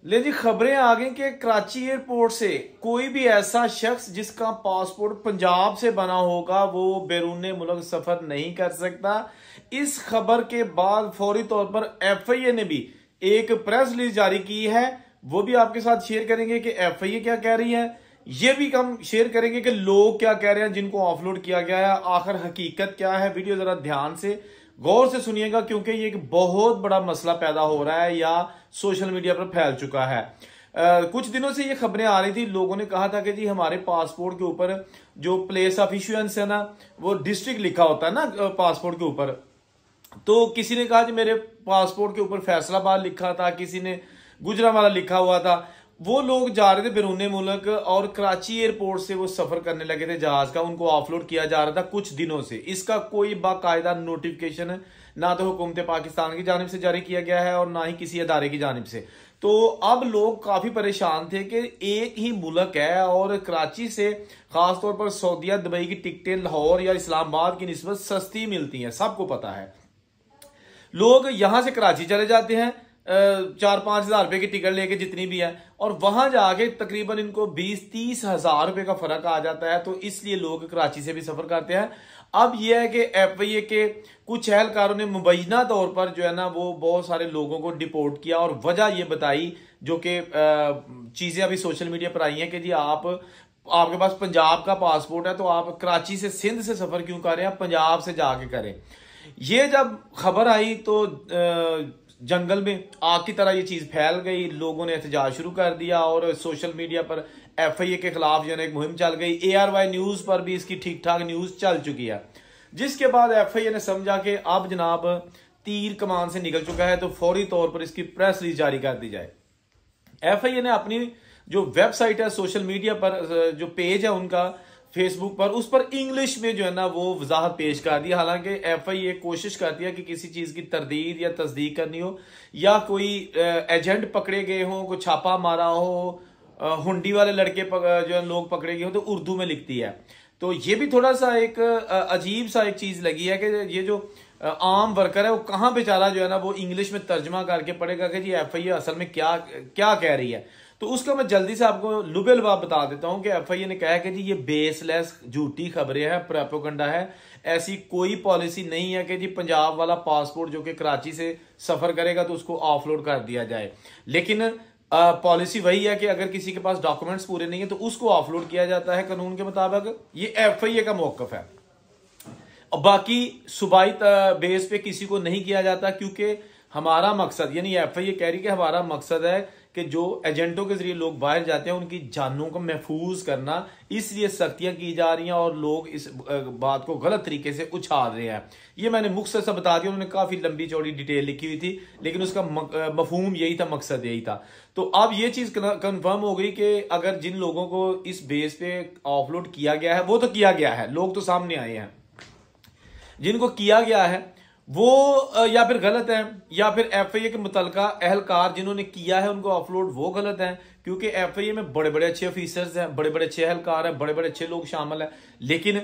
ले जी, खबरें आ गई कि कराची एयरपोर्ट से कोई भी ऐसा शख्स जिसका पासपोर्ट पंजाब से बना होगा वो बैरून मुल्क सफर नहीं कर सकता। इस खबर के बाद फौरी तौर पर एफआईए ने भी एक प्रेस रिलीज जारी की है, वो भी आपके साथ शेयर करेंगे कि एफआईए क्या कह रही है। ये भी हम शेयर करेंगे कि लोग क्या कह रहे हैं जिनको ऑफलोड किया गया है, आखिर हकीकत क्या है। वीडियो जरा ध्यान से गौर से सुनिएगा क्योंकि ये एक बहुत बड़ा मसला पैदा हो रहा है या सोशल मीडिया पर फैल चुका है। कुछ दिनों से ये खबरें आ रही थी, लोगों ने कहा था कि जी हमारे पासपोर्ट के ऊपर जो प्लेस ऑफ इशुएंस है ना, वो डिस्ट्रिक्ट लिखा होता है ना पासपोर्ट के ऊपर। तो किसी ने कहा जी मेरे पासपोर्ट के ऊपर फैसलाबाद लिखा था, किसी ने गुजरांवाला लिखा हुआ था। वो लोग जा रहे थे बैरून मुल्क और कराची एयरपोर्ट से वो सफर करने लगे थे जहाज का, उनको ऑफलोड किया जा रहा था कुछ दिनों से। इसका कोई बाकायदा नोटिफिकेशन ना तो हुकूमत पाकिस्तान की जानिब से जारी किया गया है और ना ही किसी अदारे की जानिब से। तो अब लोग काफी परेशान थे कि एक ही मुल्क है और कराची से खासतौर पर सऊदीया दुबई की टिकटें लाहौर या इस्लामाबाद की निस्बत सस्ती मिलती हैं, सबको पता है। लोग यहां से कराची चले जाते हैं 4-5 हजार रुपए की टिकट लेके जितनी भी है, और वहां जाके तकरीबन इनको 20-30 हजार रुपए का फर्क आ जाता है। तो इसलिए लोग कराची से भी सफर करते हैं। अब यह है कि एफआईए के कुछ एहलकारों ने मुबैना तौर पर जो है ना वो बहुत सारे लोगों को डिपोर्ट किया और वजह यह बताई, जो कि चीजें अभी सोशल मीडिया पर आई हैं कि जी आपके पास पंजाब का पासपोर्ट है तो आप कराची से सिंध से सफर क्यों कर रहे हैं, पंजाब से जाके करें। ये जब खबर आई तो जंगल में आग की तरह ये चीज फैल गई, लोगों ने एहतजाज शुरू कर दिया और सोशल मीडिया पर एफआईए के खिलाफ जो है एक मुहिम चल गई। एआरवाई न्यूज पर भी इसकी ठीक ठाक न्यूज चल चुकी है, जिसके बाद एफआईए ने समझा कि अब जनाब तीर कमान से निकल चुका है, तो फौरी तौर पर इसकी प्रेस रिलीज जारी कर दी जाए। एफआईए ने अपनी जो वेबसाइट है, सोशल मीडिया पर जो पेज है उनका फेसबुक पर, उस पर इंग्लिश में जो है ना वो वजाहत पेश कर दी। हालांकि एफआईए कोशिश करती है कि किसी चीज की तरदीद या तस्दीक करनी हो या कोई एजेंट पकड़े गए हो, कोई छापा मारा हो, हुंडी वाले लड़के जो है लोग पकड़े गए हो, तो उर्दू में लिखती है। तो ये भी थोड़ा सा एक अजीब सा एक चीज लगी है कि ये जो आम वर्कर है वो कहाँ बेचारा जो है ना वो इंग्लिश में तर्जमा करके पढ़ेगा कि जी एफआईए असल में क्या क्या कह रही है। तो उसका मैं जल्दी से आपको लुबे लुबाब बता देता हूं कि एफआईए ने कहा है कि जी ये बेसलेस झूठी खबरें हैं, प्रोपेगेंडा है। ऐसी कोई पॉलिसी नहीं है कि जी पंजाब वाला पासपोर्ट जो कि कराची से सफर करेगा तो उसको ऑफलोड कर दिया जाए। लेकिन पॉलिसी वही है कि अगर किसी के पास डॉक्यूमेंट्स पूरे नहीं है तो उसको ऑफलोड किया जाता है कानून के मुताबिक। ये एफआईए का मौकफ है और बाकी सूबाई बेस पे किसी को नहीं किया जाता, क्योंकि हमारा मकसद, यानी एफआईए कह रही कि हमारा मकसद है कि जो एजेंटों के जरिए लोग बाहर जाते हैं उनकी जानों को महफूज करना, इसलिए सख्तियां की जा रही हैं और लोग इस बात को गलत तरीके से उछाल रहे हैं। ये मैंने मुख्तसर सा बता दिया, उन्होंने काफी लंबी चौड़ी डिटेल लिखी हुई थी, लेकिन उसका मफहूम यही था, मकसद यही था। तो अब ये चीज कंफर्म हो गई कि अगर जिन लोगों को इस बेस पे ऑफलोड किया गया है वो तो किया गया है, लोग तो सामने आए हैं, जिनको किया गया है वो या फिर गलत है या फिर एफआईए के मुतलका एहलकार जिन्होंने किया है उनको ऑफलोड वो गलत है, क्योंकि एफआईए में बड़े बड़े अच्छे ऑफिसर्स हैं, बड़े बड़े अच्छे एहलकार हैं, बड़े बड़े अच्छे लोग शामिल हैं। लेकिन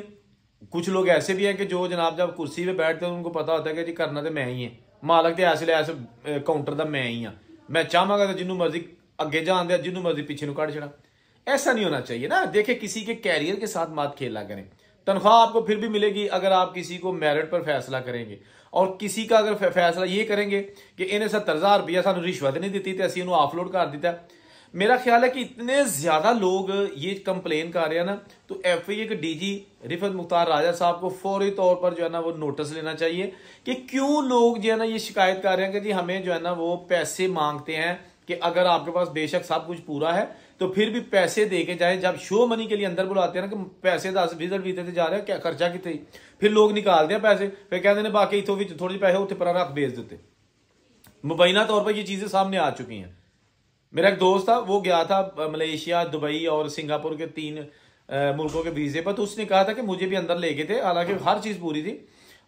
कुछ लोग ऐसे भी हैं कि जो जनाब जब कुर्सी पे बैठते हैं उनको पता होता है कि जी करना तो मैं ही है, मालक तो ऐसे काउंटर का मैं ही हाँ, मैं चाहवागा तो जिन्हों मर्जी अगे जान दिया, जिन्हों मर्जी पीछे कट छड़ा। ऐसा नहीं होना चाहिए ना। देखे किसी के कैरियर के साथ मत खेला करें। तनख्वाह आपको फिर भी मिलेगी अगर आप किसी को मेरिट पर फैसला करेंगे, और किसी का अगर फैसला ये करेंगे कि इन्हें 70,000 रुपया सानू रिश्वत नहीं दी तो असं इन्हों ऑफलोड कर दिता। मेरा ख्याल है कि इतने ज्यादा लोग ये कंप्लेन कर रहे हैं ना, तो एफआईए के डीजी रिफत मुख्तार राजा साहब को फौरी तौर पर जो है ना वो नोटिस लेना चाहिए कि क्यों लोग जो है ना ये शिकायत कर रहे हैं कि जी हमें जो है ना वो पैसे मांगते हैं कि अगर आपके पास बेशक सब कुछ पूरा है तो फिर भी पैसे दे के जाए। जब शो मनी के लिए अंदर बुलाते हैं ना कि पैसे 10 विजिट वीते जा रहे हैं, क्या खर्चा कितने, फिर लोग निकालते हैं पैसे, फिर कहते हैं बाकी इतों थोड़े पैसे उत्थे पर रख भेज देते। मुबैना तौर पर ये चीजें सामने आ चुकी हैं। मेरा एक दोस्त था, वो गया था मलेशिया, दुबई और सिंगापुर के 3 मुल्कों के वीजे पर, तो उसने कहा था कि मुझे भी अंदर ले गए थे, हालांकि हर चीज पूरी थी,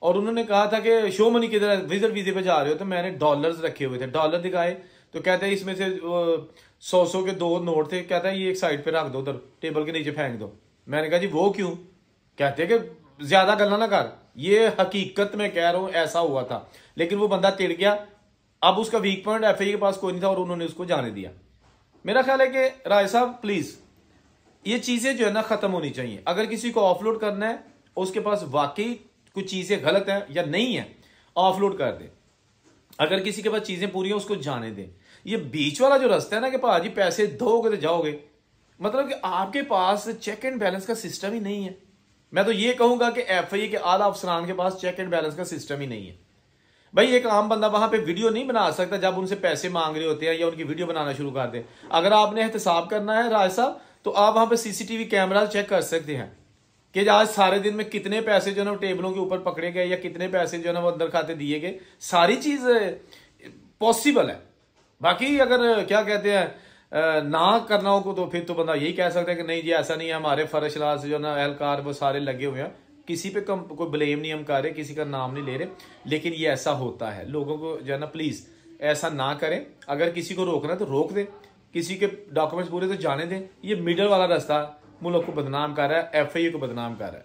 और उन्होंने कहा था कि शो मनी किधर विजिट वीजे पे जा रहे हो, तो मैंने डॉलर्स रखे हुए थे, डॉलर दिखाए तो कहते हैं इसमें से 100 के 2 नोट थे, कहता है ये एक साइड पे रख दो, उधर टेबल के नीचे फेंक दो। मैंने कहा जी वो क्यों? कहते हैं कि ज्यादा गल्ला ना कर, ये हकीकत में कह रहा हूं ऐसा हुआ था। लेकिन वो बंदा तिड़ गया, अब उसका वीक पॉइंट एफआईए के पास कोई नहीं था और उन्होंने उसको जाने दिया। मेरा ख्याल है कि राय साहब प्लीज ये चीजें जो है ना खत्म होनी चाहिए। अगर किसी को ऑफलोड करना है, उसके पास वाकई कुछ चीजें गलत है या नहीं है, ऑफलोड कर दे। अगर किसी के पास चीजें पूरी हैं, उसको जाने दे। ये बीच वाला जो रास्ता है ना कि भाजी पैसे दोगे तो जाओगे, मतलब कि आपके पास चेक एंड बैलेंस का सिस्टम ही नहीं है। मैं तो ये कहूंगा कि एफआईए के आला अफसरान के पास चेक एंड बैलेंस का सिस्टम ही नहीं है। भाई एक आम बंदा वहां पे वीडियो नहीं बना सकता जब उनसे पैसे मांग रहे होते हैं या उनकी वीडियो बनाना शुरू कर दे। अगर आपने एहतसाब करना है राज साहब, तो आप वहां पे सीसीटीवी कैमरा चेक कर सकते हैं कि आज सारे दिन में कितने पैसे जो है टेबलों के ऊपर पकड़े गए या कितने पैसे जो है वो अंदर खाते दिए गए। सारी चीज पॉसिबल है। बाकी अगर क्या कहते हैं ना करना हो तो फिर तो बंदा यही कह सकता है कि नहीं जी ऐसा नहीं है, हमारे फर्शराज जो ना एहलकार वो सारे लगे हुए हैं। किसी पे कोई ब्लेम नहीं हम कर रहे, किसी का नाम नहीं ले रहे, लेकिन ये ऐसा होता है। लोगों को जो है ना प्लीज ऐसा ना करें। अगर किसी को रोकना है तो रोक दे, किसी के डॉक्यूमेंट्स पूरे तो जाने दें। ये मिडल वाला रास्ता मुल्क को बदनाम कर रहा है, एफआईए को बदनाम कर रहा है।